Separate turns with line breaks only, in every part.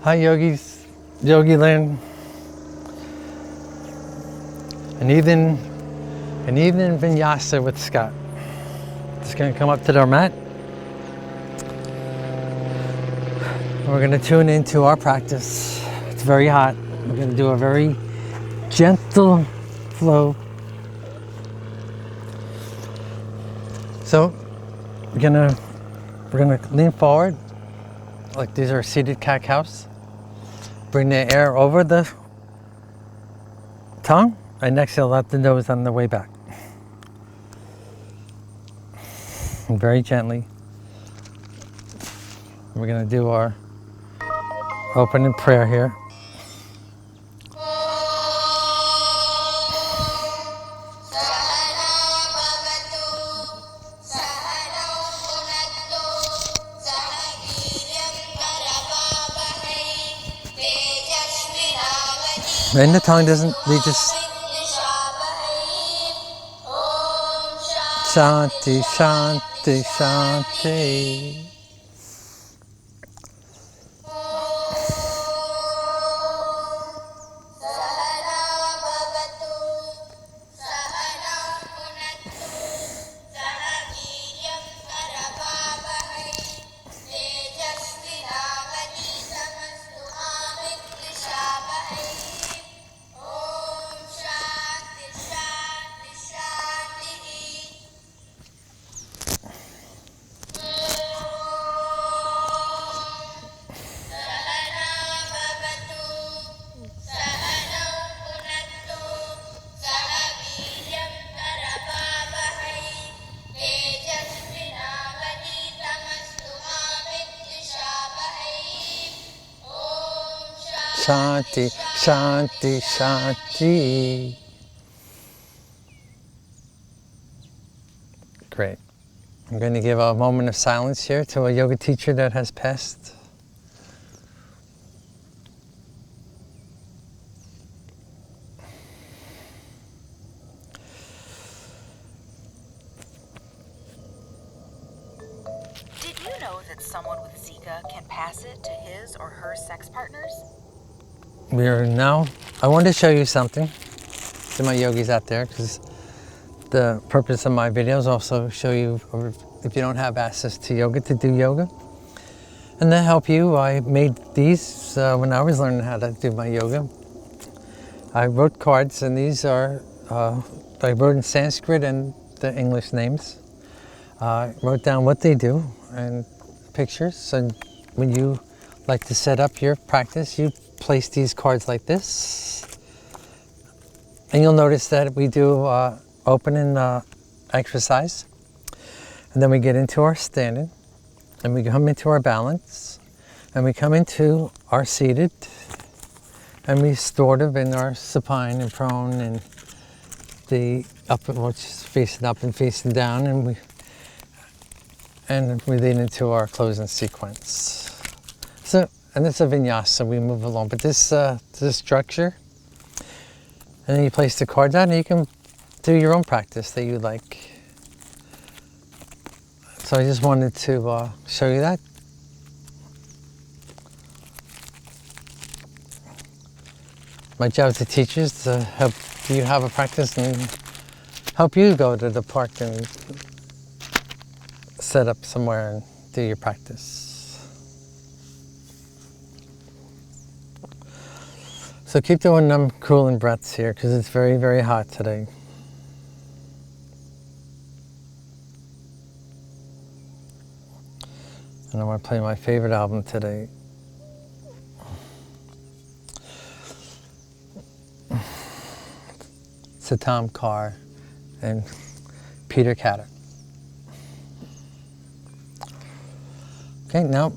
Hi yogis, Yogi Land, and even vinyasa with Scott. Just gonna come up to our mat. And we're gonna tune into our practice. It's very hot. We're gonna do a very gentle flow. So we're gonna lean forward like these are seated cat cows. Bring the air over the tongue and exhale out the nose on the way back. And very gently. We're going to do our opening prayer here. And the tongue doesn't, we just Shanti, Shanti, Shanti. Shanti, Shanti, Shanti. Great. I'm going to give a moment of silence here to a yoga teacher that has passed.
Did you know that someone with Zika can pass it to his or her sex partners?
We are now, I wanted to show you something to my yogis out there, because the purpose of my videos also show you, or if you don't have access to yoga, to do yoga. And to help you, I made these when I was learning how to do my yoga. I wrote cards, and these are, I wrote in Sanskrit and the English names. Wrote down what they do and pictures. So when you like to set up your practice, you place these cards like this. And you'll notice that we do opening exercise. And then we get into our standing. And we come into our balance. And we come into our seated. And we sort of in our supine and prone and the up, which is facing up and facing down. And we lead into our closing sequence. So, and it's a vinyasa, we move along. But this structure, and then you place the cards out, and you can do your own practice that you like. So I just wanted to show you that. My job as a teacher is to help you have a practice and help you go to the park and set up somewhere and do your practice. So keep doing them cooling breaths here, because it's very, very hot today. And I want to play my favorite album today. It's Tom Carr and Peter Catter. Okay, now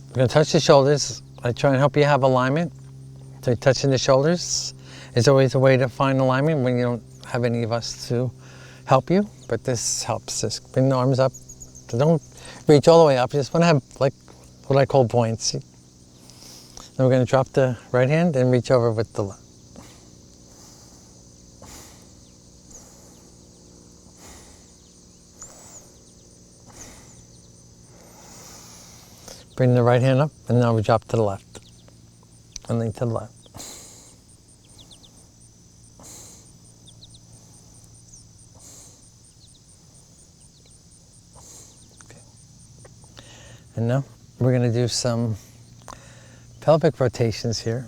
we're going to touch the shoulders. I try and help you have alignment. So touching the shoulders is always a way to find alignment when you don't have any of us to help you. But this helps. Just bring the arms up. So don't reach all the way up. You just want to have like what I call buoyancy. Then we're going to drop the right hand and reach over with the left. Bring the right hand up, and now we drop to the left. And lean to the left. Okay. And now we're going to do some pelvic rotations here.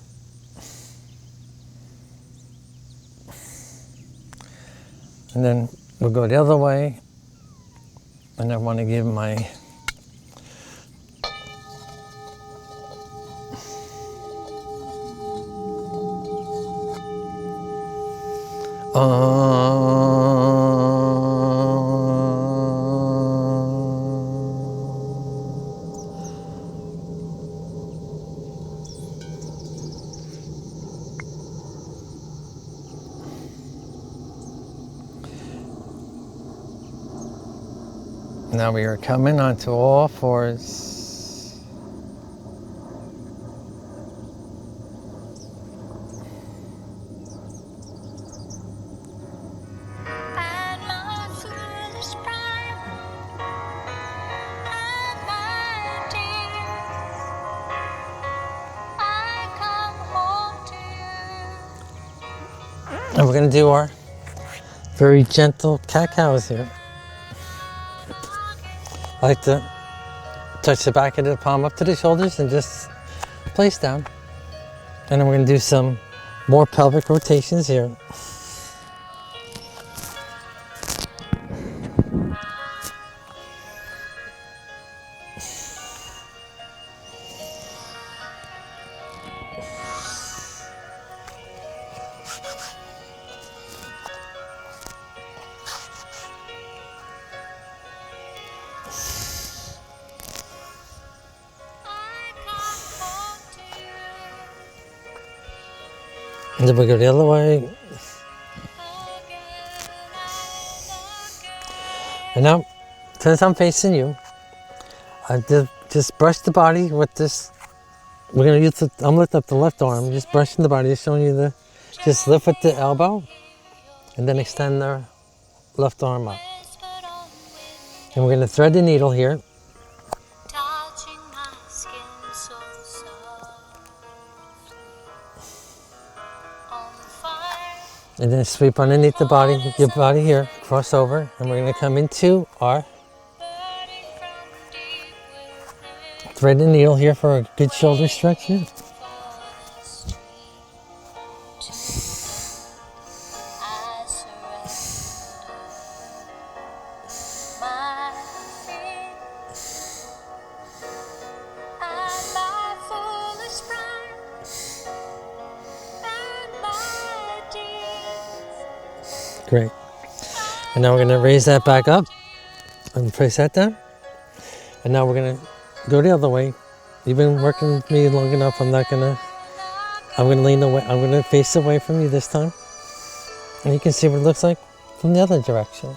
And then we'll go the other way. And I want to give my Now we are coming onto all fours. And we're going to do our very gentle cat-cows here. I like to touch the back of the palm up to the shoulders and just place down. And then we're going to do some more pelvic rotations here. And then we go the other way. And now, since I'm facing you, I just brush the body with this. We're gonna use I'm lifting up the left arm, just brushing the body, just showing you just lift with the elbow, and then extend the left arm up. And we're gonna thread the needle here. And then sweep underneath the body, your body here, cross over, and we're going to come into our thread the needle here for a good shoulder stretch here. Great. And now we're going to raise that back up and place that down. And now we're going to go the other way. You've been working with me long enough. I'm going to lean away. I'm going to face away from you this time. And you can see what it looks like from the other direction.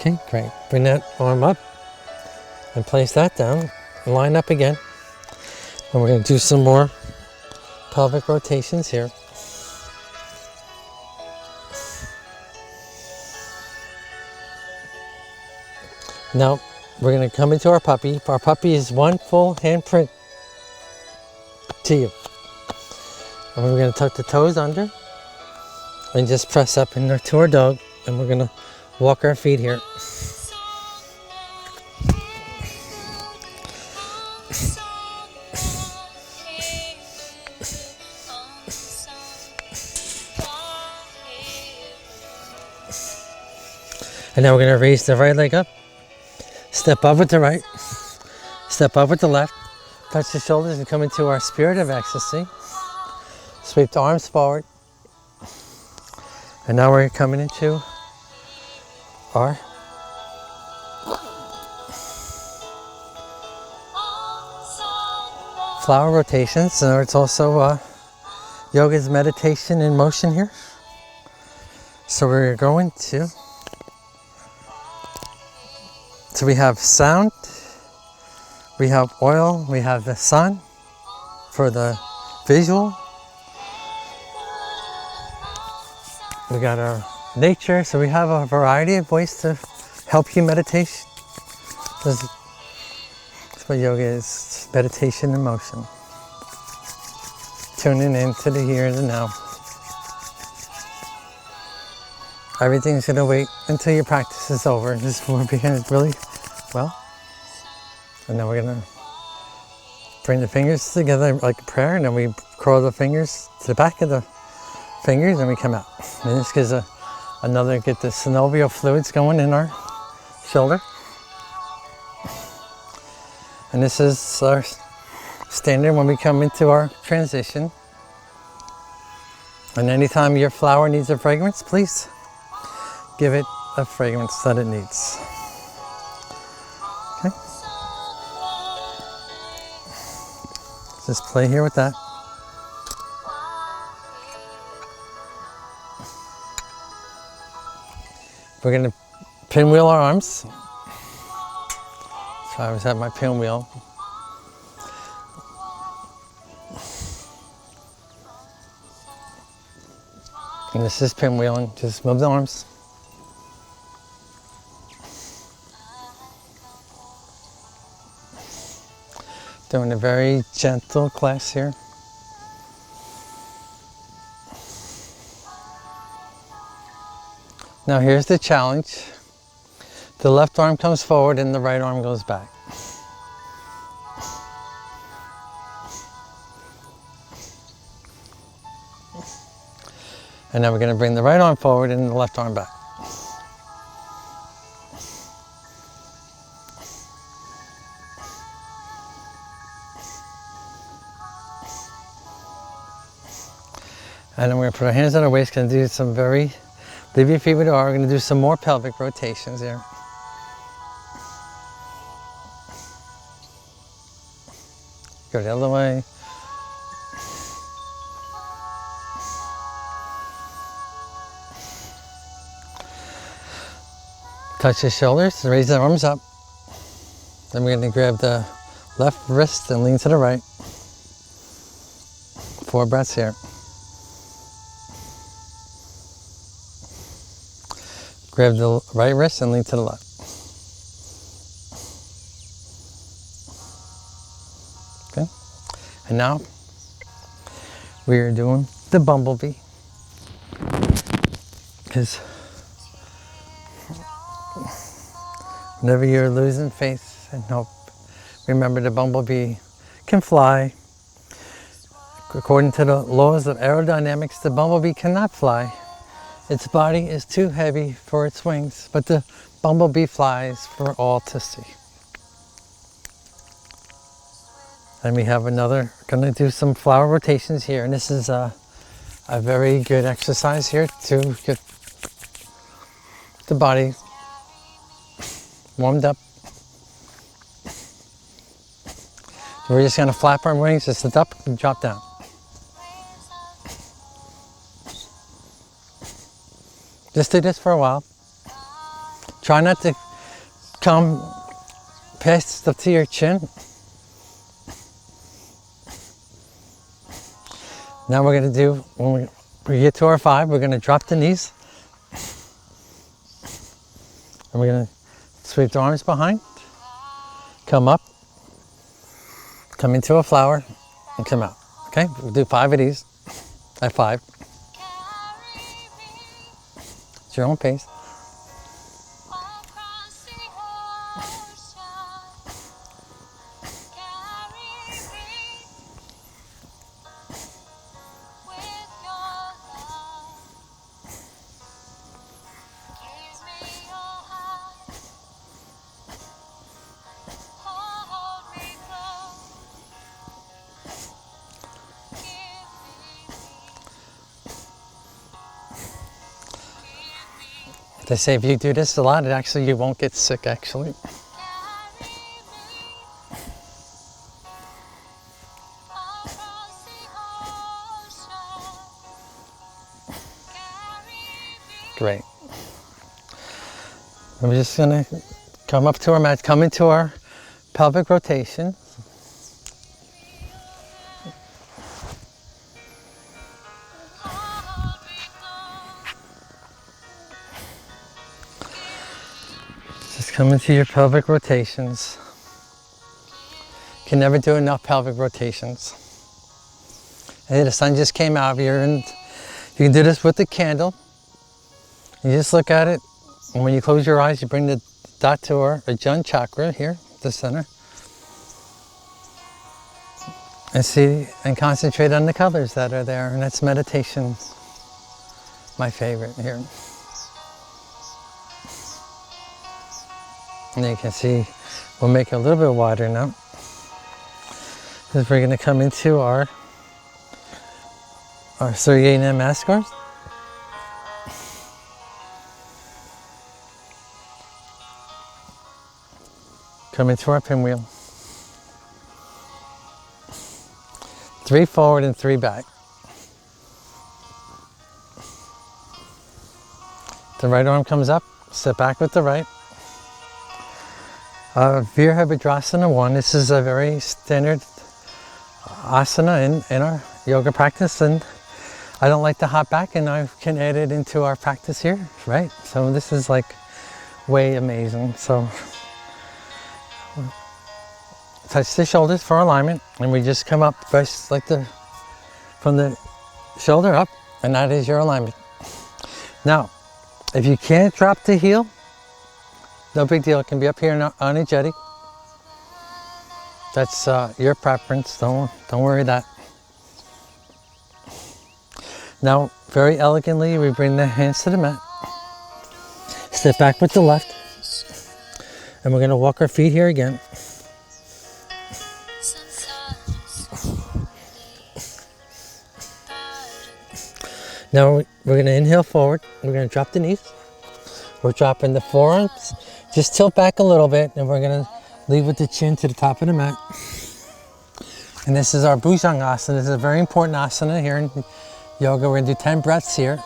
Okay, great. Bring that arm up and place that down. Line up again. And we're going to do some more pelvic rotations here. Now, we're going to come into our puppy. Our puppy is one full handprint to you. And we're going to tuck the toes under and just press up into our dog. And we're going to walk our feet here. And now we're going to raise the right leg up. Step up with the right. Step up with the left. Touch the shoulders and come into our spirit of ecstasy. Sweep the arms forward. And now we're coming into our flower rotations. So it's also yoga's meditation in motion here. So we're going to, so we have sound, We have oil, we have the sun for the visual. We got our nature, so we have a variety of ways to help you meditate. That's what yoga is, meditation in motion. Tuning into the here and the now. Everything's gonna wait until your practice is over. This will begin really well. And then we're gonna bring the fingers together like a prayer, and then we curl the fingers to the back of the fingers and we come out. And this gives another, get the synovial fluids going in our shoulder. And this is our standard when we come into our transition. And anytime your flower needs a fragrance, please give it a fragrance that it needs. Okay? Just play here with that. We're going to pinwheel our arms. So I always have my pinwheel. And this is pinwheeling. Just move the arms. Doing a very gentle class here. Now here's the challenge. The left arm comes forward and the right arm goes back. And now we're going to bring the right arm forward and the left arm back. And then we're going to put our hands on our waist, going to do some very, leave your feet where they are. We're going to do some more pelvic rotations here. Go the other way. Touch the shoulders, raise the arms up. Then we're going to grab the left wrist and lean to the right. 4 breaths here. Grab the right wrist and lean to the left. Okay. And now we are doing the bumblebee. Because whenever you're losing faith and hope, remember the bumblebee can fly. According to the laws of aerodynamics, the bumblebee cannot fly. Its body is too heavy for its wings, but the bumblebee flies for all to see. And we have another, going to do some flower rotations here. And this is a very good exercise here to get the body warmed up. So we're just going to flap our wings, just lift up and drop down. Just do this for a while. Try not to come past up to your chin. Now we're going to do, when we get to our 5, we're going to drop the knees. And we're going to sweep the arms behind. Come up. Come into a flower and come out. Okay, we'll do 5 of these at 5. It's your own pace. They say if you do this a lot, you won't get sick actually. Great. We're just gonna come up to our mat, come into our pelvic rotation. Just come into your pelvic rotations. Can never do enough pelvic rotations. Hey, the sun just came out here, and you can do this with the candle. You just look at it, and when you close your eyes, you bring the dot to our Ajna chakra here, the center, and see and concentrate on the colors that are there, and that's meditation. My favorite here. And you can see, we'll make it a little bit wider now, because we're going to come into our Surya Namaskars. Come into our pinwheel. 3 forward and 3 back. The right arm comes up, step back with the right. Virabhadrasana 1. This is a very standard asana in our yoga practice, and I don't like to hop back, and I can add it into our practice here, right? So this is like way amazing. So touch the shoulders for alignment, and we just come up first like from the shoulder up, and that is your alignment. Now, if you can't drop the heel, no big deal. It can be up here on a jetty. That's your preference. Don't worry that. Now, very elegantly, we bring the hands to the mat. Step back with the left, and we're going to walk our feet here again. Now we're going to inhale forward. We're going to drop the knees. We're dropping the forearms. Just tilt back a little bit, and we're going to leave with the chin to the top of the mat. And this is our Bhujangasana. This is a very important asana here in yoga. We're going to do 10 breaths here.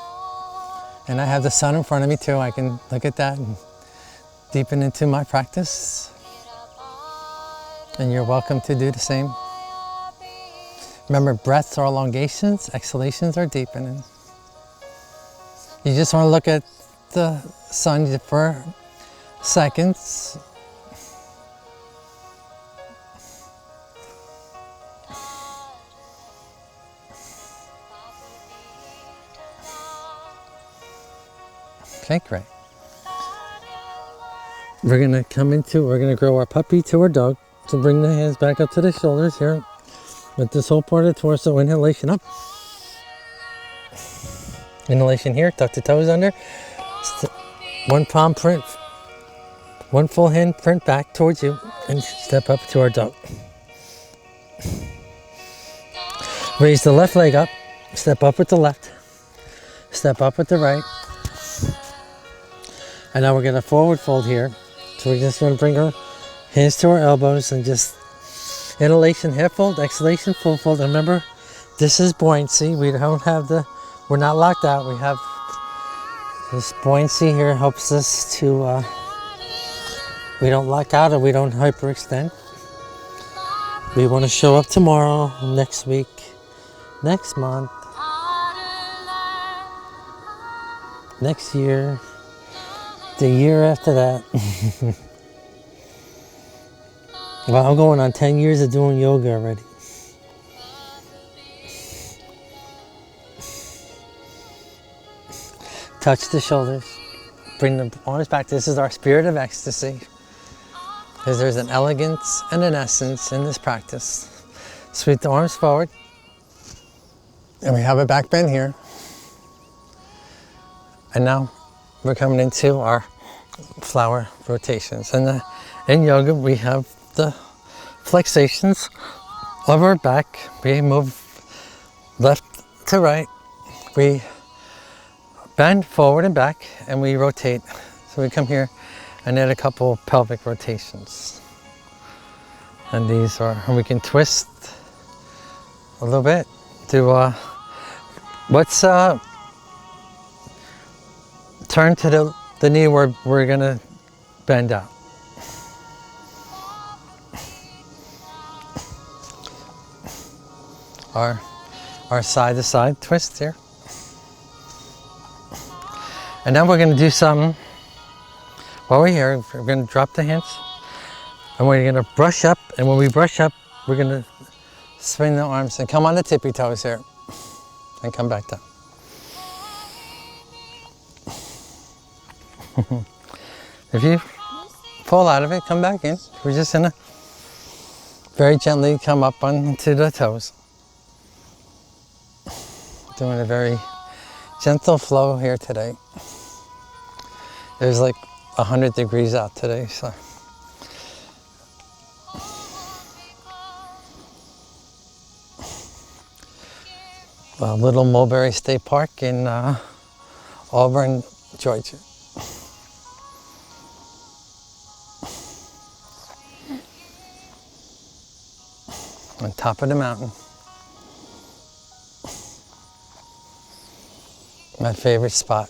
And I have the sun in front of me too. I can look at that and deepen into my practice. And you're welcome to do the same. Remember, breaths are elongations, exhalations are deepening. You just want to look at the sun for seconds. Okay, great. We're going to grow our puppy to our dog. So bring the hands back up to the shoulders here. With this whole part of the torso, inhalation up. Inhalation here, tuck the toes under. One palm print, one full hand print back towards you, and step up to our dog. Raise the left leg up, step up with the left, step up with the right. And now we're going to forward fold here. So we're just going to bring our hands to our elbows and just inhalation, half fold, exhalation, full fold. And remember, this is buoyancy. We're not locked out. We have this buoyancy here, helps us to, we don't lock out or we don't hyperextend. We want to show up tomorrow, next week, next month, next year, the year after that. Well, I'm going on 10 years of doing yoga already. Touch the shoulders. Bring the arms back. This is our spirit of ecstasy. Because there's an elegance and an essence in this practice. Sweep the arms forward. And we have a back bend here. And now we're coming into our flower rotations. And in yoga, we have the flexations of our back. We move left to right. We bend forward and back, and we rotate. So we come here and add a couple pelvic rotations. And and we can twist a little bit to, turn to the knee where we're gonna bend out. our side to side twist here. And then we're going to do something while we're here. We're going to drop the hands and we're going to brush up. And when we brush up, we're going to swing the arms and come on the tippy toes here and come back down. If you fall out of it, come back in. We're just going to very gently come up onto the toes. Doing a very gentle flow here today. There's like 100 degrees out today, so. Little Mulberry State Park in Auburn, Georgia. On top of the mountain. My favorite spot.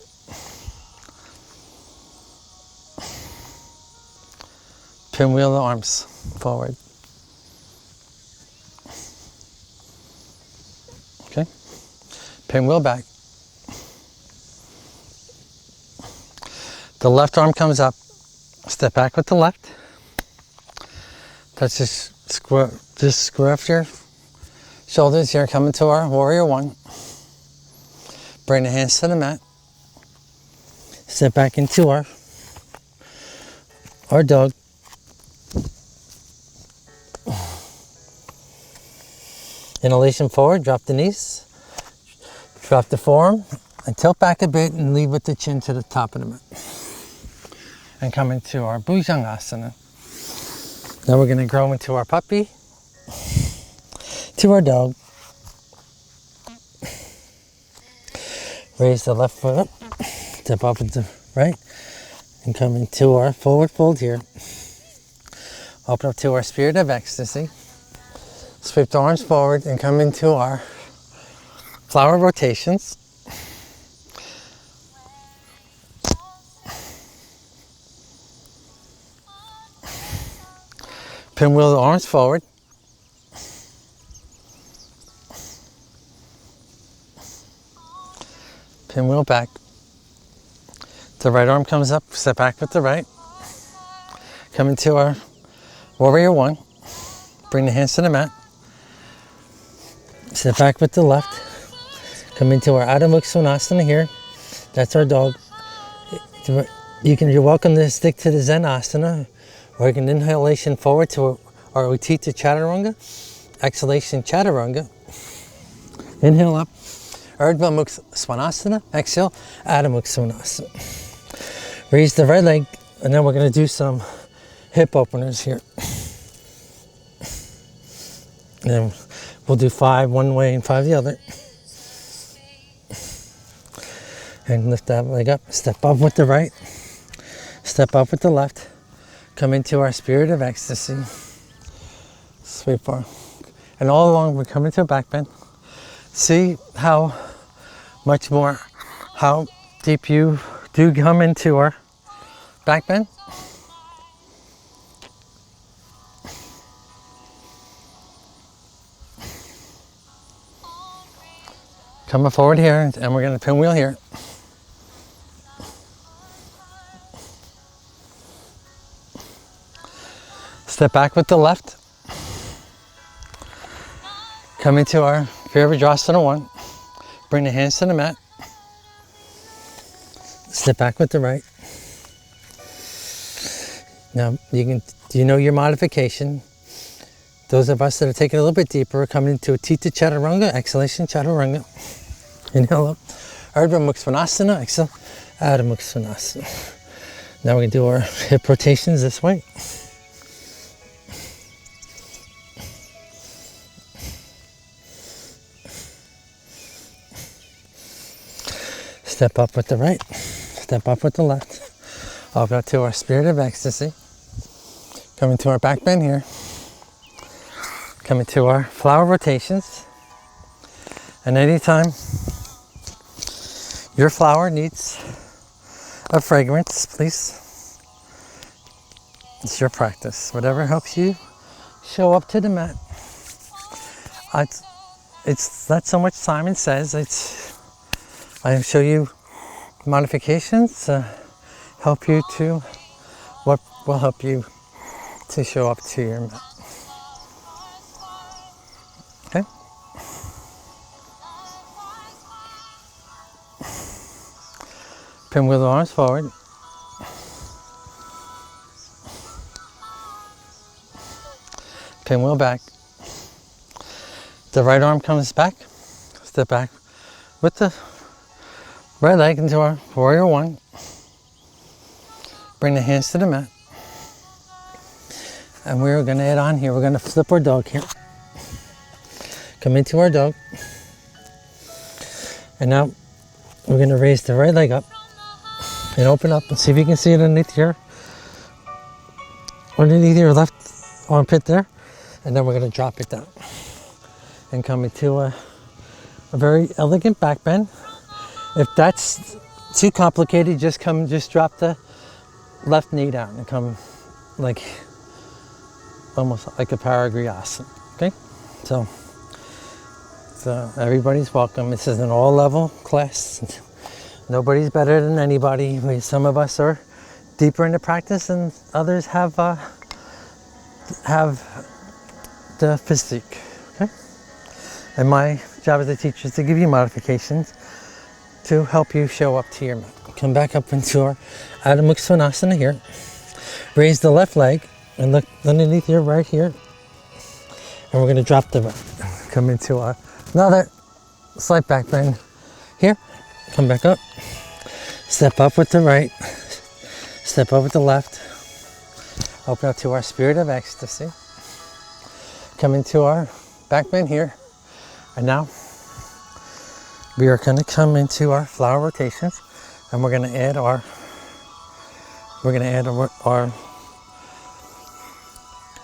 Pinwheel the arms forward. Okay. Pinwheel back. The left arm comes up. Step back with the left. Let's just square up your shoulders here. Come into our warrior one. Bring the hands to the mat. Step back into our dog. Inhalation forward, drop the knees. Drop the forearm and tilt back a bit and leave with the chin to the top of the mat. And come into our Bhujangasana. Now we're going to grow into our puppy, to our dog. Raise the left foot up, step up with the right, and come into our forward fold here. Open up to our Spirit of Ecstasy. Sweep the arms forward and come into our flower rotations. Pinwheel the arms forward. Pinwheel back. The right arm comes up, step back with the right. Come into our warrior one. Bring the hands to the mat. Step back with the left. Come into our Adho Mukha Svanasana here. That's our dog. You're welcome to stick to the Zen Asana, or you can inhalation forward to our Utthita Chaturanga, exhalation Chaturanga. Inhale up, Urdhva Mukha Svanasana. Exhale, Adho Mukha Svanasana. Raise the right leg, and then we're going to do some hip openers here. And we'll do 5 one way and 5 the other. And lift that leg up, step up with the right, step up with the left, come into our Spirit of Ecstasy. Sweep forward. And all along we come into a back bend. See how much more, how deep you do come into our back bend. Come forward here, and we're going to pinwheel here. Step back with the left. Come into our Virabhadrasana 1. Bring the hands to the mat. Step back with the right. Now, you know your modification. Those of us that are taking a little bit deeper are coming into Utthita Chaturanga, exhalation Chaturanga. Inhale up, Urdhva Mukha Svanasana, exhale, Adho Mukha Svanasana. Now we can do our hip rotations this way. Step up with the right, step up with the left. Open up to our Spirit of Ecstasy. Come into our back bend here. Come into our flower rotations. And anytime your flower needs a fragrance, please, it's your practice. Whatever helps you show up to the mat. it's not so much Simon Says. I show you modifications help you to what will help you to show up to your mat. Okay. Pinwheel the arms forward. Pinwheel back. The right arm comes back. Step back with the right leg into our warrior one. Bring the hands to the mat. And we're going to add on here. We're going to flip our dog here. Come into our dog. And now we're going to raise the right leg up and open up and see if you can see it underneath your left armpit there. And then we're going to drop it down and come into a very elegant back bend. If that's too complicated, just drop the left knee down and come like almost like a paragriasana. Okay, so everybody's welcome. This is an all-level class. Nobody's better than anybody. Some of us are deeper into practice, and others have the physique. Okay, and my job as a teacher is to give you modifications to help you show up to your mat. Come back up into our Adho Mukha Svanasana here. Raise the left leg and look underneath here, right here. And we're going to drop the right. Come into another slight back bend here. Come back up. Step up with the right. Step up with the left. Open up to our Spirit of Ecstasy. Come into our back bend here. And now we are going to come into our flower rotations, and we're going to add our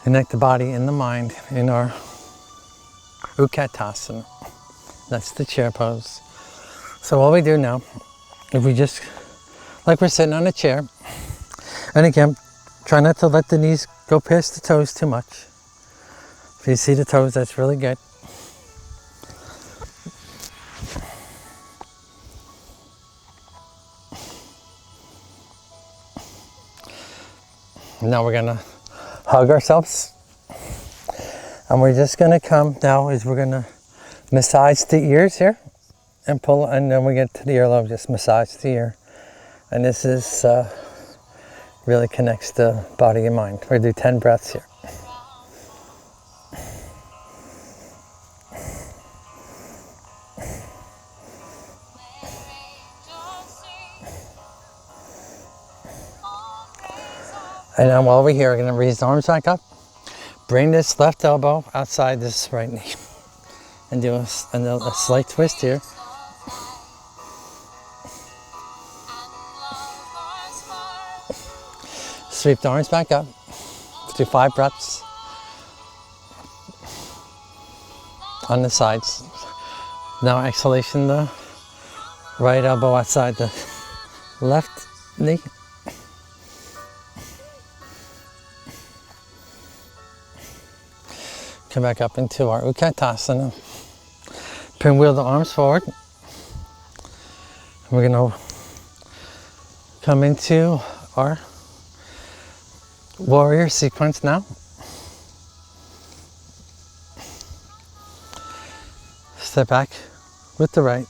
connect the body and the mind in our Utkatasana. That's the chair pose. So all we do now, if we just, like we're sitting on a chair, and again, try not to let the knees go past the toes too much. If you see the toes, that's really good. Now we're gonna hug ourselves, and we're just gonna come now is we're gonna massage the ears here and pull, and then we get to the earlobe, just massage the ear. And this is really connects the body and mind. We're gonna do 10 breaths here. And then while we're here, we're gonna raise the arms back up. Bring this left elbow outside this right knee. And do a slight twist here. Sweep the arms back up. Do 5 breaths. On the sides. Now exhalation, the right elbow outside the left knee. Come back up into our Utkatasana. Pinwheel the arms forward. We're going to come into our warrior sequence now. Step back with the right.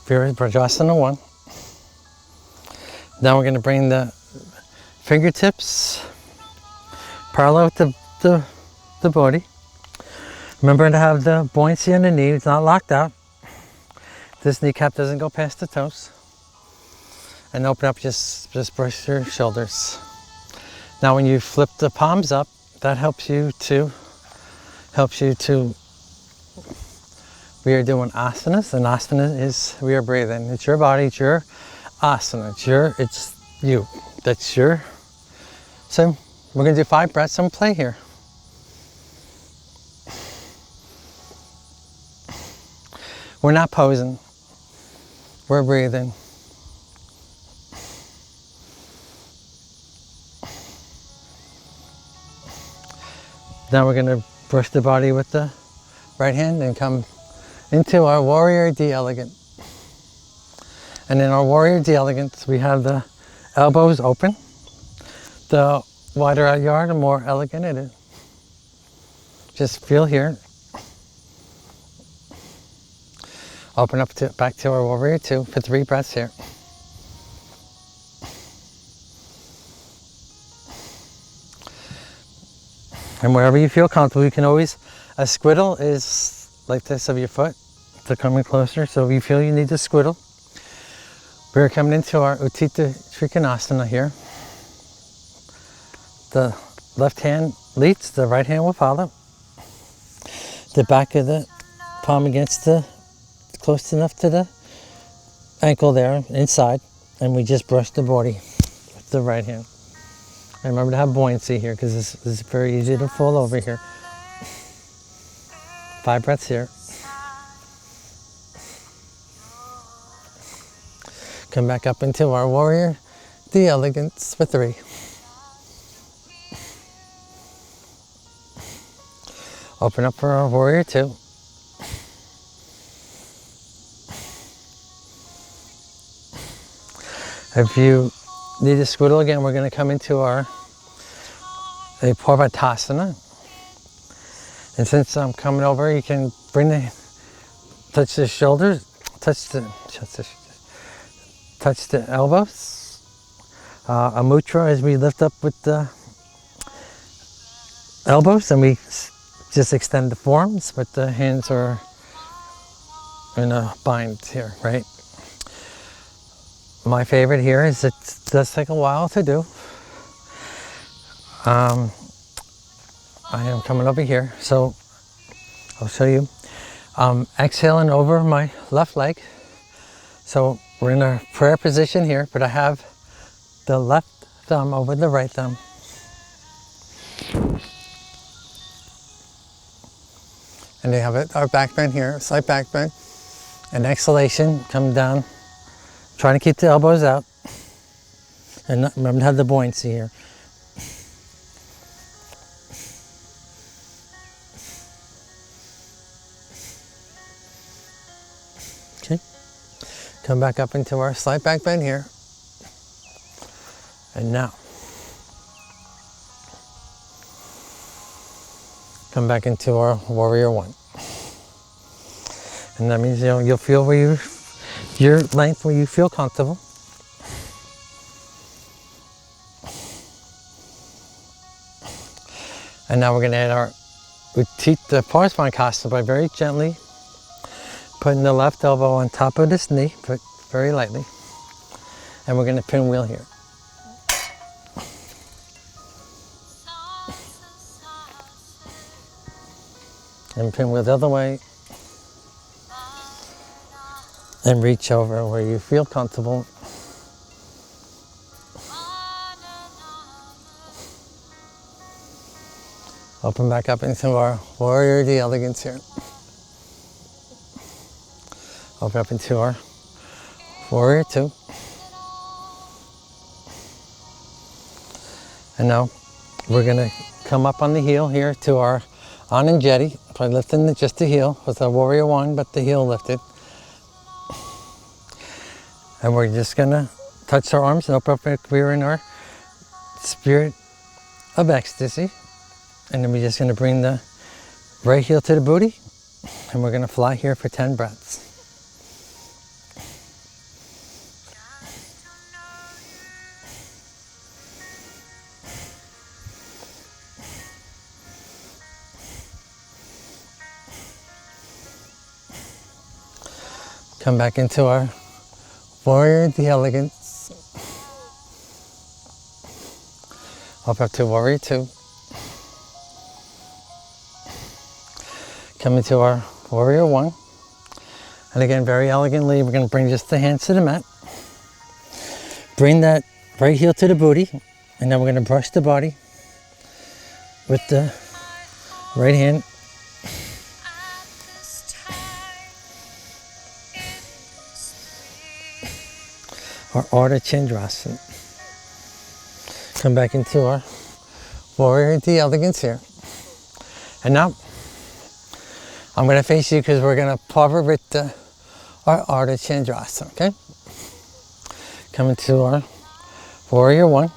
Virabhadrasana 1. Now we're going to bring the fingertips parallel with the body. Remember to have the buoyancy in the knee. It's not locked out. This kneecap doesn't go past the toes. And open up, just brush your shoulders. Now when you flip the palms up, that helps you to, we are doing asanas, and asana is, we are breathing. It's your body, it's your asana, it's you. That's your, so we're gonna do 5 breaths and play here. We're not posing, we're breathing. Now we're gonna brush the body with the right hand and come into our warrior D elegant. And in our warrior D elegant, we have the elbows open. The wider our yard, the more elegant it is. Just feel here. Open up to back to our warrior 2 for 3 breaths here. And wherever you feel comfortable, you can always, a squiddle is like this of your foot to coming closer. So if you feel you need to squiddle, we're coming into our Utthita Trikonasana here. The left hand leads, the right hand will follow. The back of the palm against the, close enough to the ankle there, inside, and we just brush the body with the right hand. And remember to have buoyancy here, because this is very easy to fall over here. 5 breaths here. Come back up into our warrior D elegance for 3. Open up for our warrior 2. If you need a squiddle again, we're going to come into our Parvatasana. And since I'm coming over, you can bring touch the shoulders, touch the elbows. A mudra as we lift up with the elbows, and we just extend the forearms, but the hands are in a bind here, right? My favorite here is it does take a while to do. I am coming over here, so I'll show you. Exhaling over my left leg. So we're in a prayer position here, but I have the left thumb over the right thumb. And we have our back bend here, slight back bend. And exhalation, come down. Trying to keep the elbows out. And remember to have the buoyancy here. Okay. Come back up into our slight back bend here. And now, come back into our warrior 1. And that means you'll feel where your length where you feel comfortable. And now we're going to add our Utthita Parasvankasana by very gently putting the left elbow on top of this knee, but very lightly. And we're going to pinwheel here. And pinwheel the other way. And reach over where you feel comfortable. Open back up into our warrior D elegance here. Open up into our warrior 2. And now we're going to come up on the heel here to our Ananjeti, by lifting just the heel with our warrior 1, but the heel lifted. And we're just going to touch our arms and open up like we were in our spirit of ecstasy. And then we're just going to bring the right heel to the booty. And we're going to fly here for 10 breaths. Come back into our warrior D elegance. Up to warrior 2. Come into our warrior 1. And again, very elegantly, we're going to bring just the hands to the mat. Bring that right heel to the booty. And then we're going to brush the body with the right hand. Our Ardha Chandrasana. Come back into our warrior D elegance here. And now I'm going to face you because we're going to Parvarita our Ardha Chandrasana, okay? Coming to our warrior one.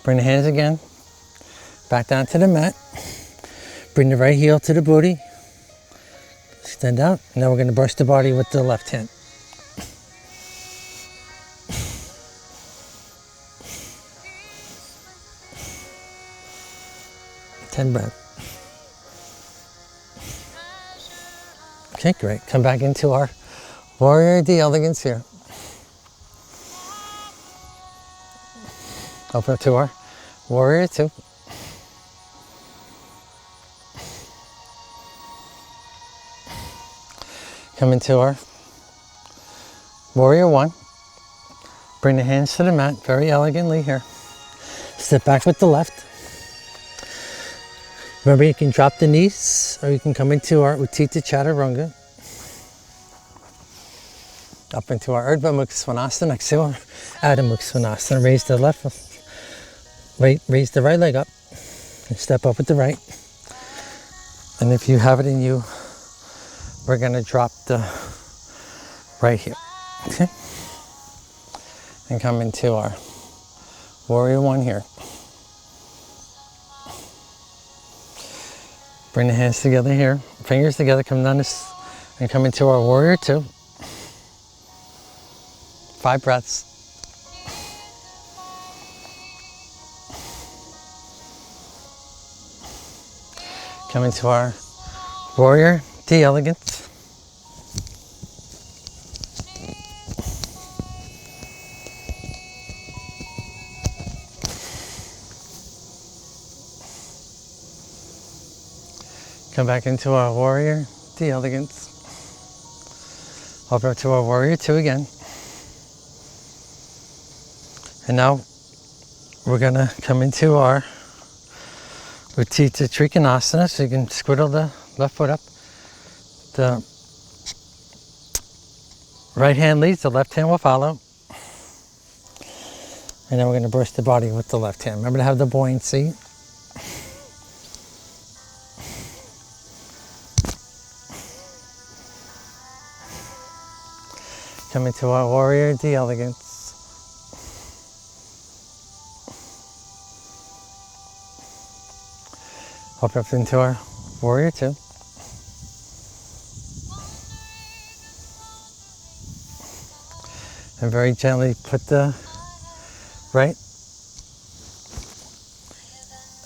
Bring the hands again back down to the mat. Bring the right heel to the booty. Extend out. Now we're going to brush the body with the left hand. Ten breaths. Okay, great. Come back into our warrior D elegance here. Open up to our warrior two. Come into our warrior one. Bring the hands to the mat very elegantly here. Step back with the left. Remember, you can drop the knees or you can come into our Utthita Chaturanga. Up into our Urdhva Mukha Svanasana. Exhale, Adho Mukha Svanasana. Raise the left, raise the right leg up. And step up with the right. And if you have it in you, we're going to drop the right heel. Okay? And come into our warrior one here. Bring the hands together here. Fingers together, come down this, and come into our warrior two. 5 breaths. Come into our warrior D elegance. Come back into our warrior D elegance. Over to our warrior two again. And now we're gonna come into our Utthita Trikonasana, so you can squiddle the left foot up. The right hand leads, the left hand will follow. And then we're gonna brush the body with the left hand. Remember to have the buoyancy. Come into our warrior D elegance. Up into our warrior two. And very gently put the right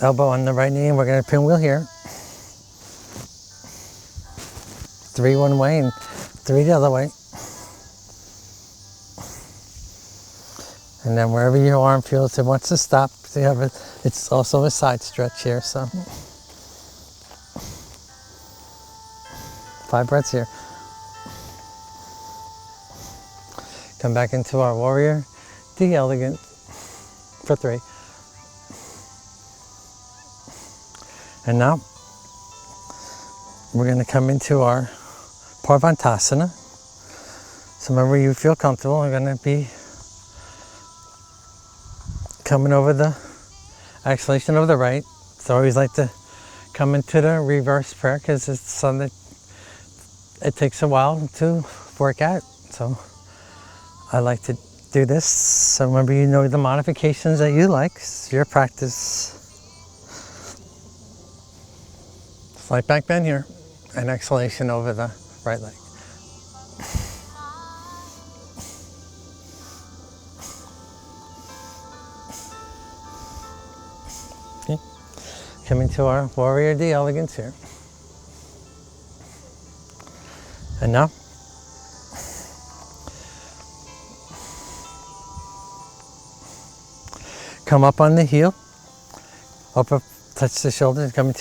elbow on the right knee, and we're going to pinwheel here. 3 one way and 3 the other way. And then wherever your arm feels it wants to stop, so you have it's also a side stretch here, so 5 breaths here. Come back into our warrior D elegant for 3. And now we're going to come into our Parvantasana. So remember, you feel comfortable. We're going to be coming over the exhalation of the right. So I always like to come into the reverse prayer because it's something that it takes a while to work out. So I like to do this. So remember, you know the modifications that you like. It's your practice. Slight back bend here and exhalation over the right leg. Okay. Coming to our warrior D elegance here. And now come up on the heel, up, touch the shoulders, coming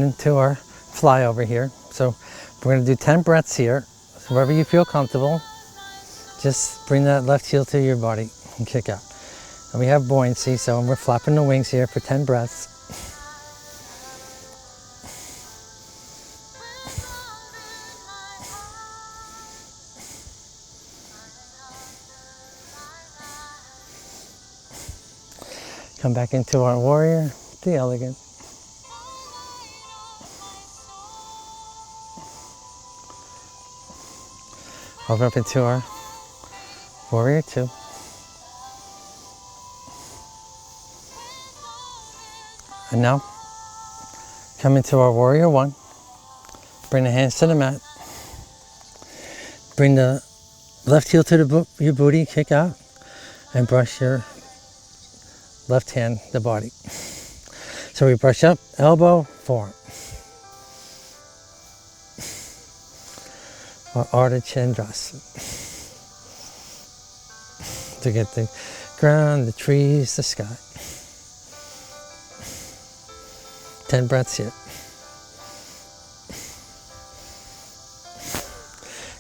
into our fly over here. So we're going to do 10 breaths here. So wherever you feel comfortable, just bring that left heel to your body and kick out. And we have buoyancy, so we're flapping the wings here for 10 breaths. Come back into our warrior, the elegant. Over up into our warrior 2. And now, come into our warrior 1. Bring the hands to the mat. Bring the left heel to your booty, kick out, and brush your left hand, the body. So we brush up, elbow, forearm. Or Ardha Chandrasana. To get the ground, the trees, the sky. 10 breaths here.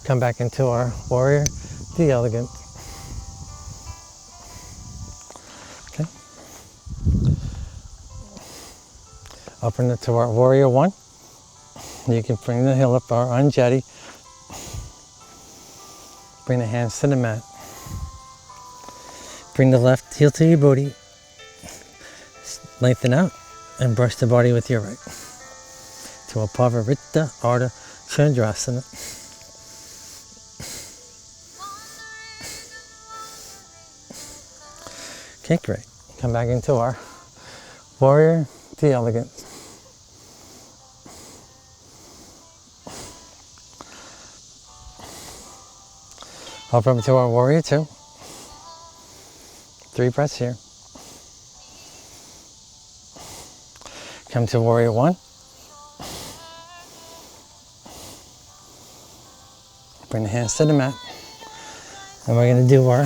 Come back into our warrior, the elegant. Okay. Up into our warrior 1. You can bring the heel up, our anjali. Bring the hands to the mat. Bring the left heel to your booty. Lengthen out and brush the body with your right. To a Pavarita Ardha Chandrasana. Okay, great. Come back into our warrior, the elegant. Up into our warrior 2. 3 breaths here. Come to warrior 1. Bring the hands to the mat. And we're going to do our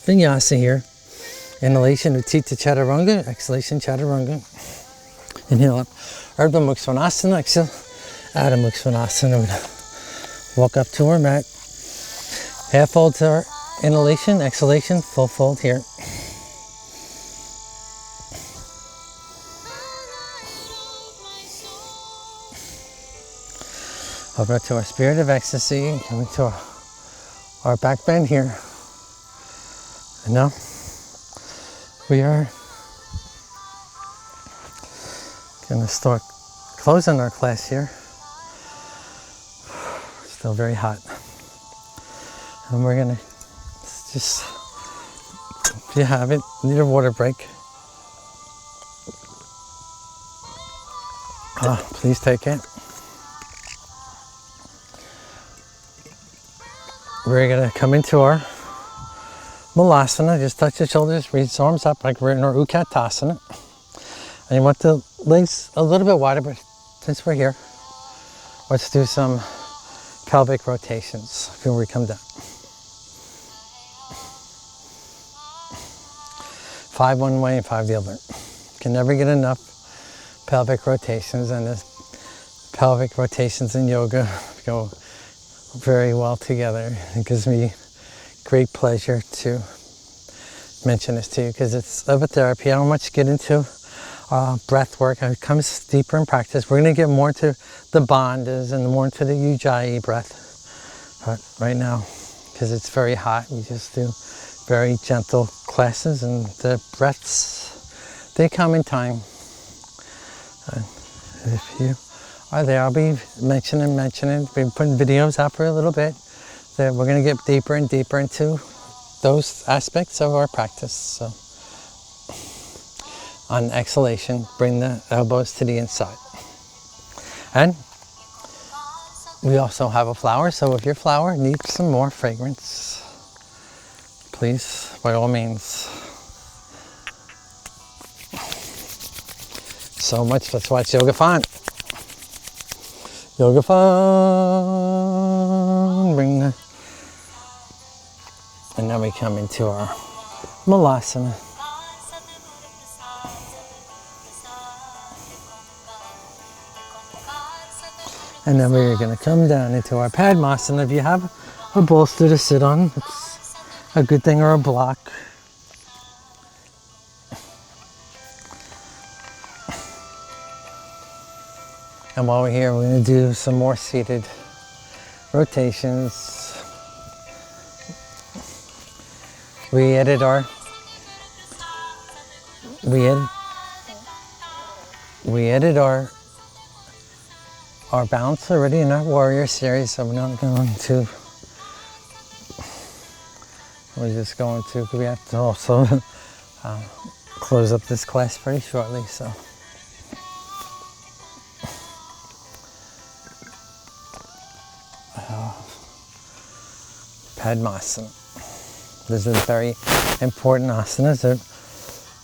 vinyasa here. Inhalation, Utthita Chaturanga. Exhalation, Chaturanga. Inhale up. Urdhva Mukha Svanasana. Exhale. Adho Mukha Svanasana. Walk up to our mat. Half fold to our inhalation. Exhalation, full fold here. Over to our spirit of ecstasy. Coming to our back bend here. And now we are going to start closing our class here. Still very hot. And we're going to just, if you have it, need a water break. Please take it. We're going to come into our Malasana. Just touch the shoulders, reach the arms up like we're in our Utkatasana. And you want the legs a little bit wider, but since we're here, let's do some pelvic rotations before we come down. 5 one way and 5 the other. Can never get enough pelvic rotations, and the pelvic rotations in yoga go very well together. It gives me great pleasure to mention this to you because it's of a therapy. I don't much get into breath work. It comes deeper in practice. We're going to get more to the bandhas and more into the ujjayi breath. But right now, because it's very hot, we just do very gentle classes, and the breaths, they come in time. If you are there, I'll be mentioning, been putting videos out for a little bit. That we're going to get deeper and deeper into those aspects of our practice. So on exhalation, bring the elbows to the inside. And we also have a flower, so if your flower needs some more fragrance, please, by all means. So much, let's watch Yoga Font. Yoga Font, bring the, and now we come into our Malasana. And then we're going to come down into our Padmasana. If you have a bolster to sit on, it's a good thing, or a block. And while we're here, we're going to do some more seated rotations. We edit our our balance already in our warrior series, so we're not going to, we have to also close up this class very shortly, so. Padmasana. This is a very important asana. So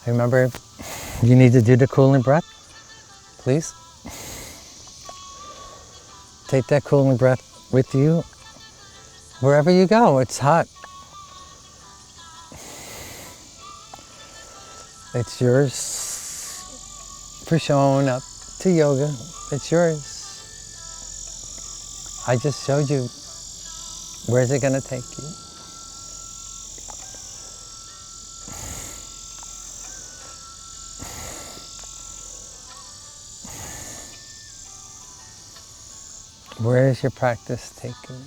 remember, you need to do the cooling breath. Please take that cooling breath with you wherever you go. It's hot. It's yours for showing up to yoga. It's yours. I just showed you. Where's it going to take you? Where is your practice taking you?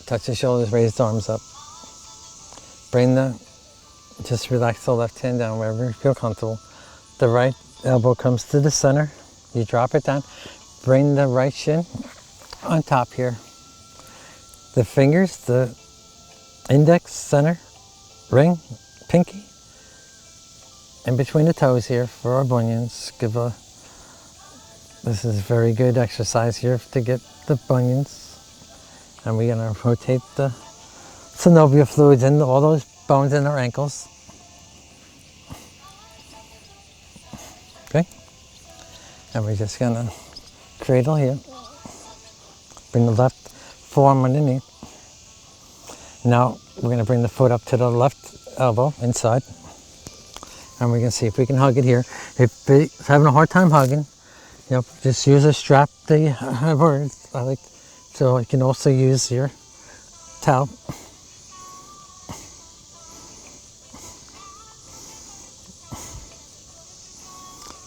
Touch the shoulders, raise the arms up. Just relax the left hand down wherever you feel comfortable. The right elbow comes to the center. You drop it down. Bring the right shin on top here. The fingers, the index, center, ring, pinky, in between the toes here for our bunions. This is a very good exercise here to get the bunions. And we're going to rotate the synovial fluids into all those bones in our ankles. Okay? And we're just going to cradle here. Bring the left forearm underneath. Now we're going to bring the foot up to the left elbow inside. And we're going to see if we can hug it here. If it's having a hard time hugging, just use a strap that you have, or so you can also use your towel.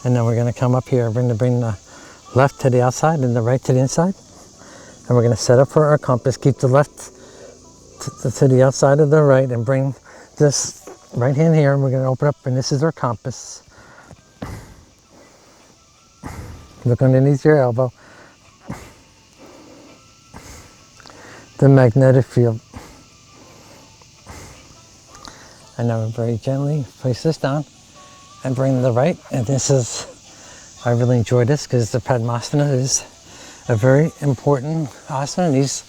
And then we're going to come up here, bring the left to the outside and the right to the inside. And we're going to set up for our compass. Keep the left to the outside of the right and bring this right hand here. And we're going to open up, and this is our compass. Look underneath your elbow. The magnetic field. And now we very gently place this down and bring the right. And I really enjoy this because the Padmasana is a very important asana. And these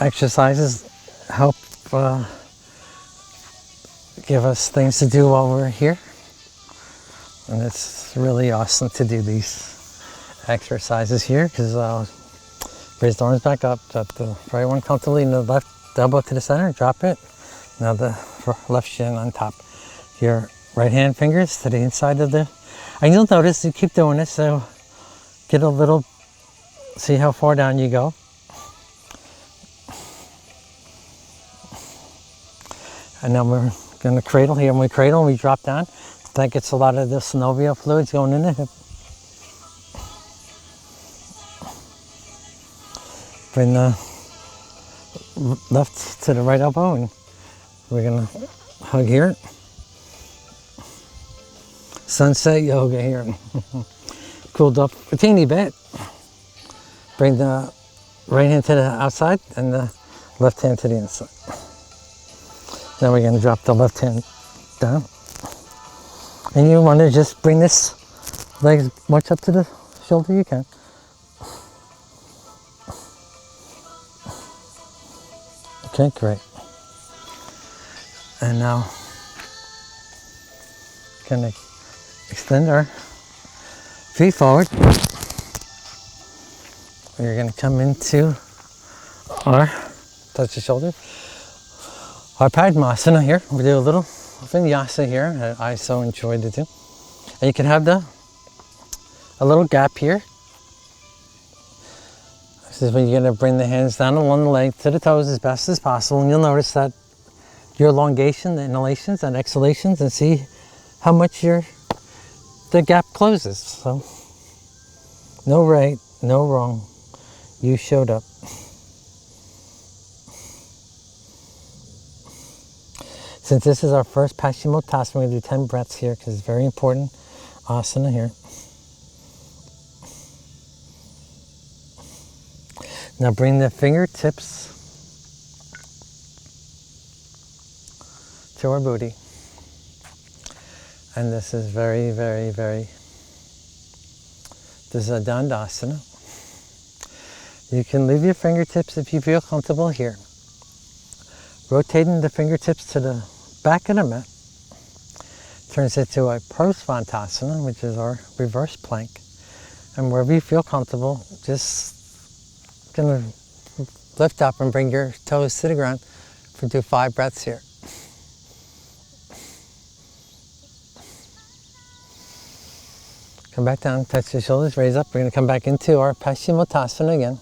exercises help give us things to do while we're here. And it's really awesome to do these exercises here because raise the arms back up, drop the right one comfortably in the left elbow to the center, drop it. Now the left shin on top. Your right hand fingers to the inside of the, and you'll notice you keep doing this, so get a little, see how far down you go. And then we're going to cradle here. When we cradle, we drop down. That gets a lot of the synovial fluids going in the hip. Bring the left to the right elbow, and we're going to hug here. Sunset yoga here. Cooled up a teeny bit. Bring the right hand to the outside and the left hand to the inside. Then we're going to drop the left hand down. And you want to just bring this leg as much up to the shoulder you can. Okay, great. And now, going to extend our feet forward. We're going to come into our, touch the shoulder, our Padmasana here. We do a little vinyasa here that I so enjoy to do. And you can have a little gap here. This is when you're going to bring the hands down along the leg to the toes as best as possible. And you'll notice that your elongation, the inhalations and exhalations, and see how much the gap closes. So no right, no wrong. You showed up. Since this is our first Paschimottanasana, we're going to do 10 breaths here because it's very important asana here. Now bring the fingertips to our booty. And this is very, very, very, this is a Dandasana. You can leave your fingertips if you feel comfortable here. Rotating the fingertips to the back of the mat turns it to a Prasvantasana, which is our reverse plank. And wherever you feel comfortable, just gonna lift up and bring your toes to the ground for do 5 breaths here. Come back down, touch the shoulders, raise up. We're gonna come back into our Paschimottanasana again.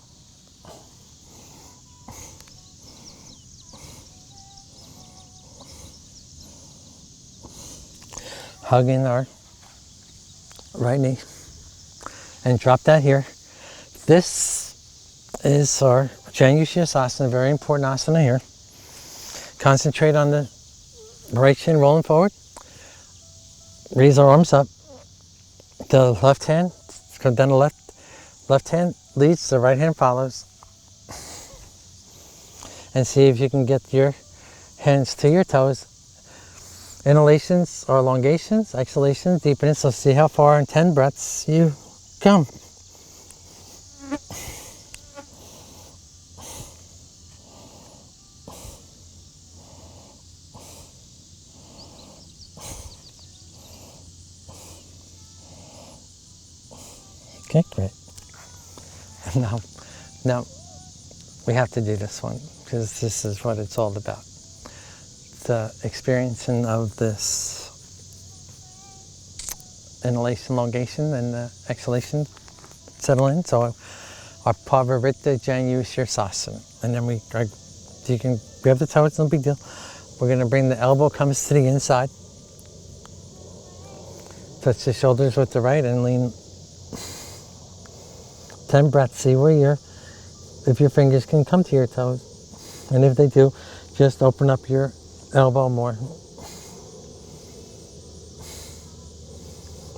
Hugging our right knee and drop that here. This is our Janushirasana, very important asana here. Concentrate on the right shin rolling forward. Raise our arms up. The left hand, come down the left hand leads, the right hand follows. And see if you can get your hands to your toes. Inhalations or elongations, exhalations, deepening. So see how far in 10 breaths you come. Okay, great. Now we have to do this one because this is what it's all about. The experiencing of this inhalation, elongation, and the exhalation settle in. So our Pavarita Janushirasana. And then you can grab the toe, it's no big deal. We're going to bring the elbow comes to the inside. Touch the shoulders with the right and lean 10 breaths. See where if your fingers can come to your toes. And if they do, just open up your elbow more.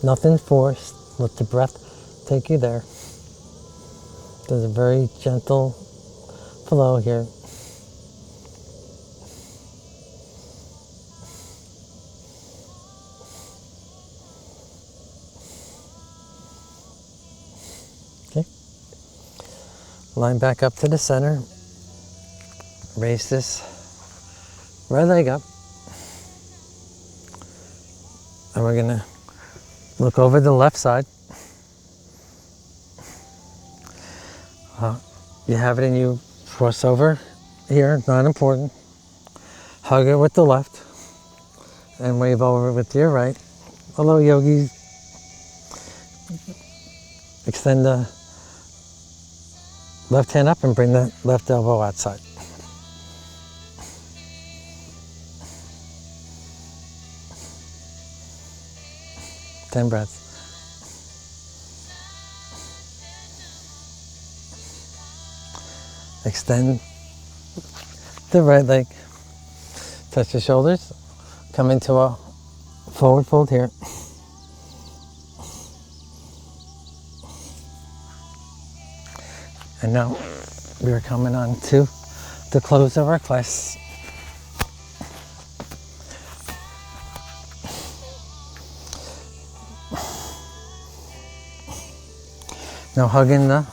Nothing forced. Let the breath take you there. There's a very gentle flow here. Okay. Line back up to the center. Raise this right leg up. And we're going to look over the left side. You have it and you cross over here, not important. Hug it with the left and wave over with your right. Hello, yogis. Extend the left hand up and bring the left elbow outside. Ten breaths. Extend the right leg. Touch the shoulders. Come into a forward fold here. And now we are coming on to the close of our class. Now hugging the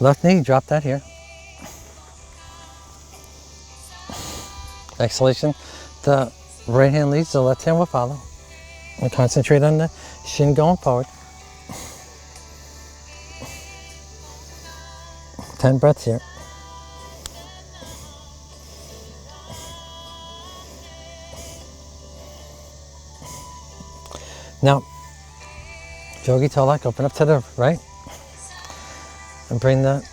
left knee, drop that here. Exhalation, the right hand leads, the left hand will follow. And concentrate on the shin going forward. 10 breaths here. Now, Yogi Tolak, open up to the right. And bring the,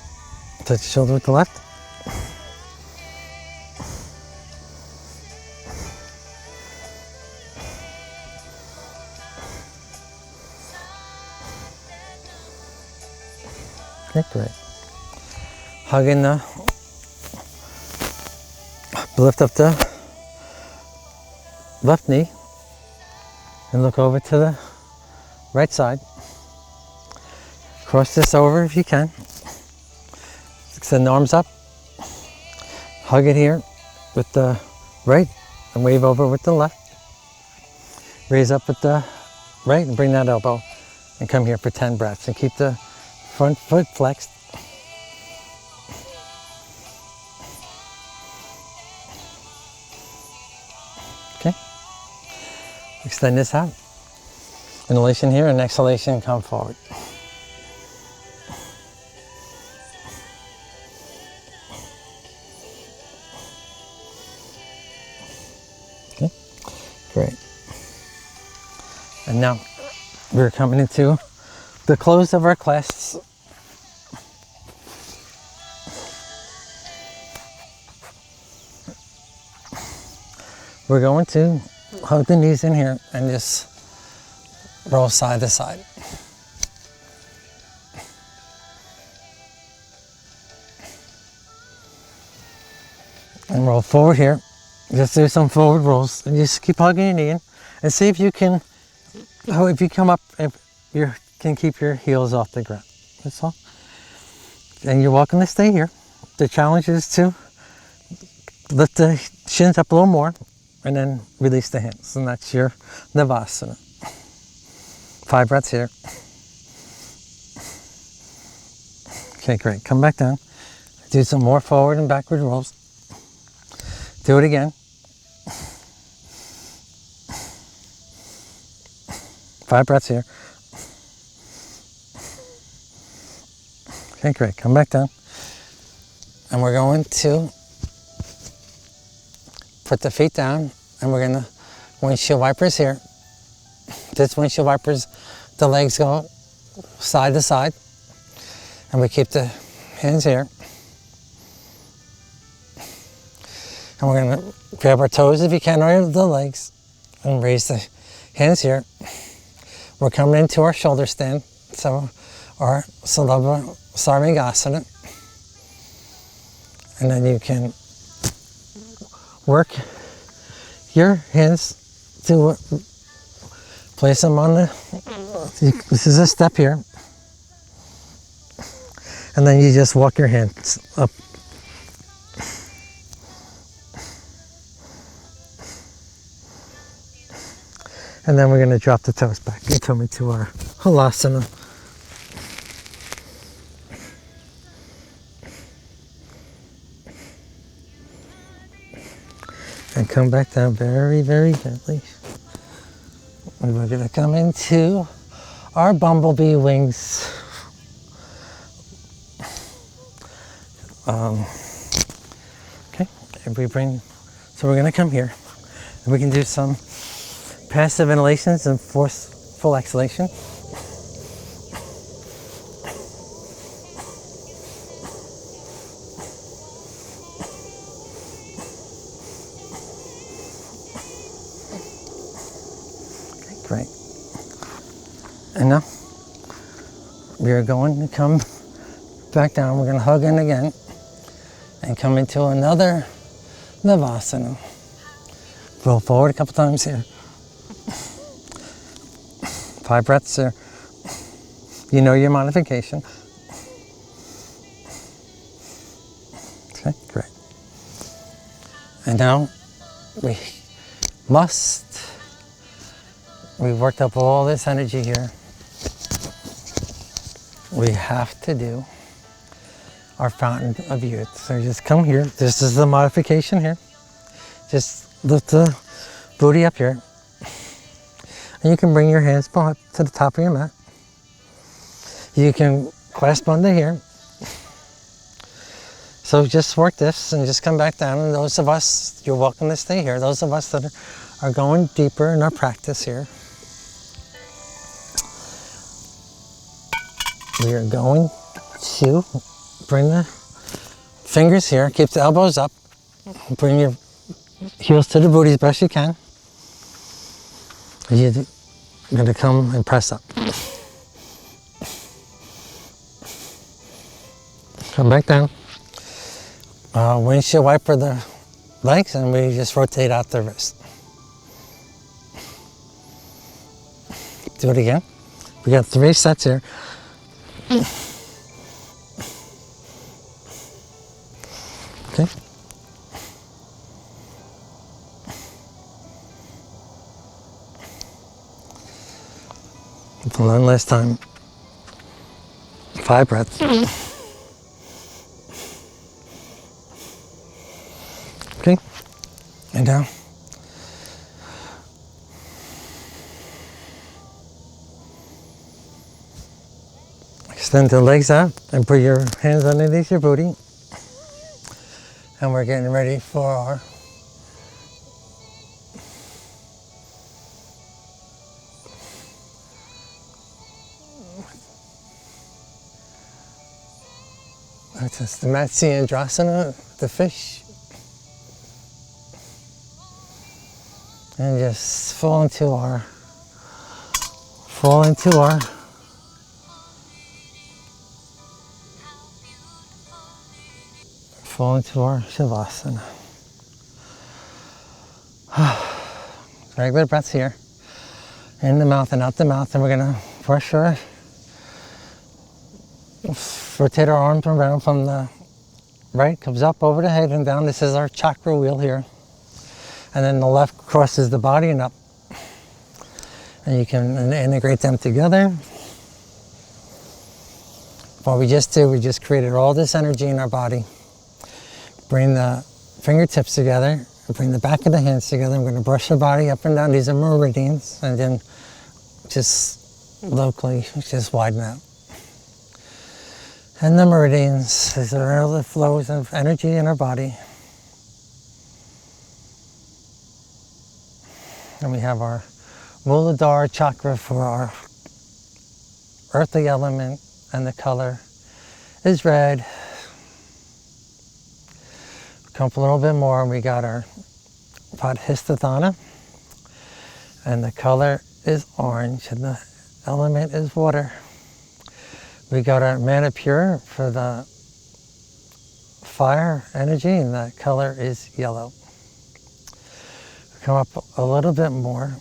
touch the shoulder with the left. Okay, great. Hugging the, lift up the left knee and look over to the right side. Cross this over if you can. Extend the arms up. Hug it here with the right and wave over with the left. Raise up with the right and bring that elbow and come here for 10 breaths and keep the front foot flexed. Okay. Extend this out. Inhalation here and exhalation, come forward. Okay, great. And now we're coming into the close of our class. We're going to hug the knees in here and just roll side to side. And roll forward here. Just do some forward rolls and just keep hugging your knee in and see if you can, if you come up, if you can keep your heels off the ground. That's all. And you're welcome to stay here. The challenge is to lift the shins up a little more and then release the hands. And that's your Navasana. 5 breaths here. Okay, great. Come back down. Do some more forward and backward rolls. Do it again. 5 breaths here. Okay, great. Come back down. And we're going to put the feet down and we're going to windshield wipers here. This windshield wipers, the legs go side to side. And we keep the hands here. And we're going to grab our toes if you can, or the legs, and raise the hands here. We're coming into our shoulder stand, so our Salabha Sarvangasana. And then you can work your hands to place them on the, this is a step here. And then you just walk your hands up. And then we're going to drop the toes back and come into our Halasana. And come back down very, very gently. And we're going to come into our bumblebee wings. Okay, and we bring, so we're going to come here and we can do some passive inhalations and forceful exhalation. Okay, great. And now we are going to come back down. We're going to hug in again and come into another Navasana. Roll forward a couple times here. 5 breaths there. You know your modification. Okay, great. And now we've worked up all this energy here. We have to do our fountain of youth. So just come here. This is the modification here. Just lift the booty up here. And you can bring your hands up to the top of your mat. You can clasp under here. So just work this and just come back down. And those of us, you're welcome to stay here. Those of us that are going deeper in our practice here, we are going to bring the fingers here, keep the elbows up, bring your heels to the booty as best you can. You're going to come and press up. Come back down. Windshield wiper the legs and we just rotate out the wrist. do it again. We got 3 sets here. Okay. One last time. 5 breaths. Okay. And down. Extend the legs out and put your hands underneath your booty. And we're getting ready for our that's the Matsyendrasana, the fish. And just fall into our Shavasana. Regular breaths here. In the mouth and out the mouth, and we're gonna brush our, rotate our arms around from the right, comes up over the head and down. This is our chakra wheel here. And then the left crosses the body and up. And you can integrate them together. What we just did, we just created all this energy in our body. Bring the fingertips together, bring the back of the hands together. I'm going to brush the body up and down. These are meridians. And then just locally, just widen out. And the meridians, these are all the flows of energy in our body. And we have our Muladhara chakra for our earthly element, and the color is red. Come up a little bit more, and we got our Padhistatthana, and the color is orange, and the element is water. We got our Manipura for the fire energy, and the color is yellow. Come up a little bit more.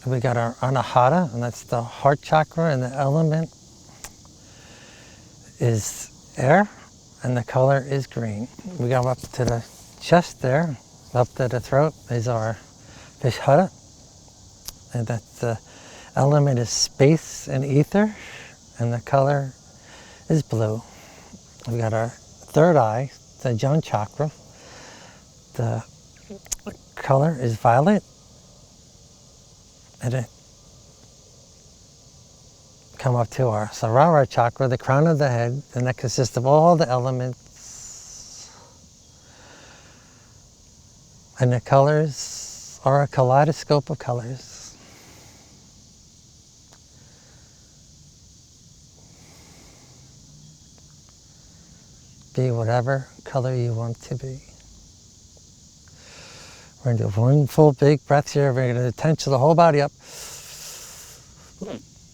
We got our Anahata, and that's the heart chakra, and the element is air, and the color is green. We go up to the chest there, up to the throat is our Vishhuddha, and that the element is space and ether, and the color is blue. We got our third eye, the Ajna chakra. The color is violet, and it come up to our Sahasrara chakra, the crown of the head, and that consists of all the elements. And the colors are a kaleidoscope of colors. Be whatever color you want to be. We're going to do one full big breath here. We're going to tension the whole body up.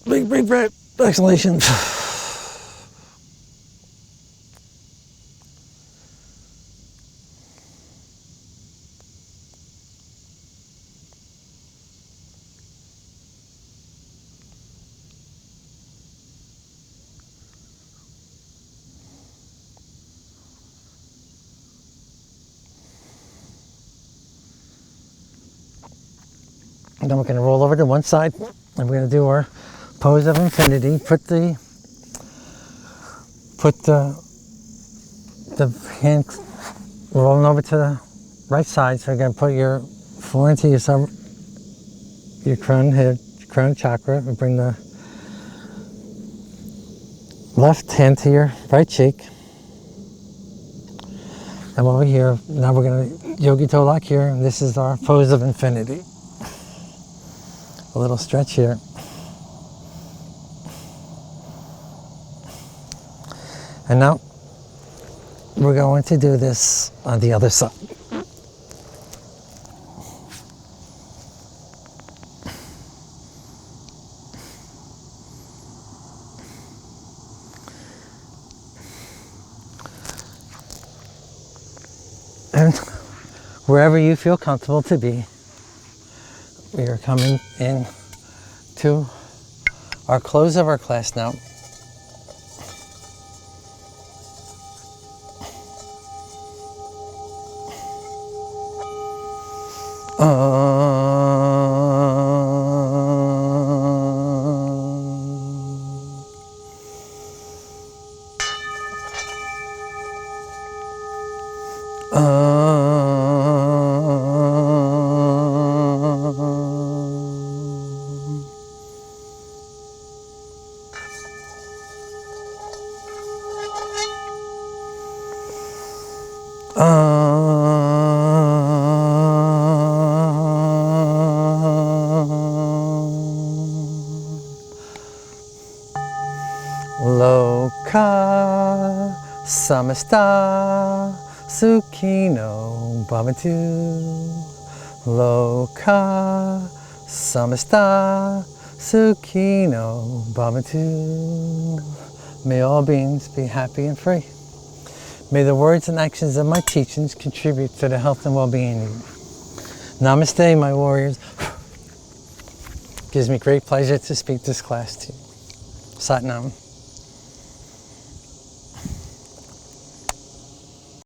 Big breath, exhalation. And then we're going to roll over to one side, and we're going to do our pose of infinity. Put the hand rolling over to the right side. So you're going to put your forearm into your crown chakra, and bring the left hand to your right cheek. And over here, now we're going to yogi toe lock here, and this is our pose of infinity. A little stretch here. And now we're going to do this on the other side. And wherever you feel comfortable to be, we are coming in to Our close of our class now. Loka samasta sukino bhavatu. Loka samasta sukino bhavatu. May all beings be happy and free. May the words and actions of my teachings contribute to the health and well-being of you. Namaste, my warriors. Gives me great pleasure to speak this class to you. Sat Nam.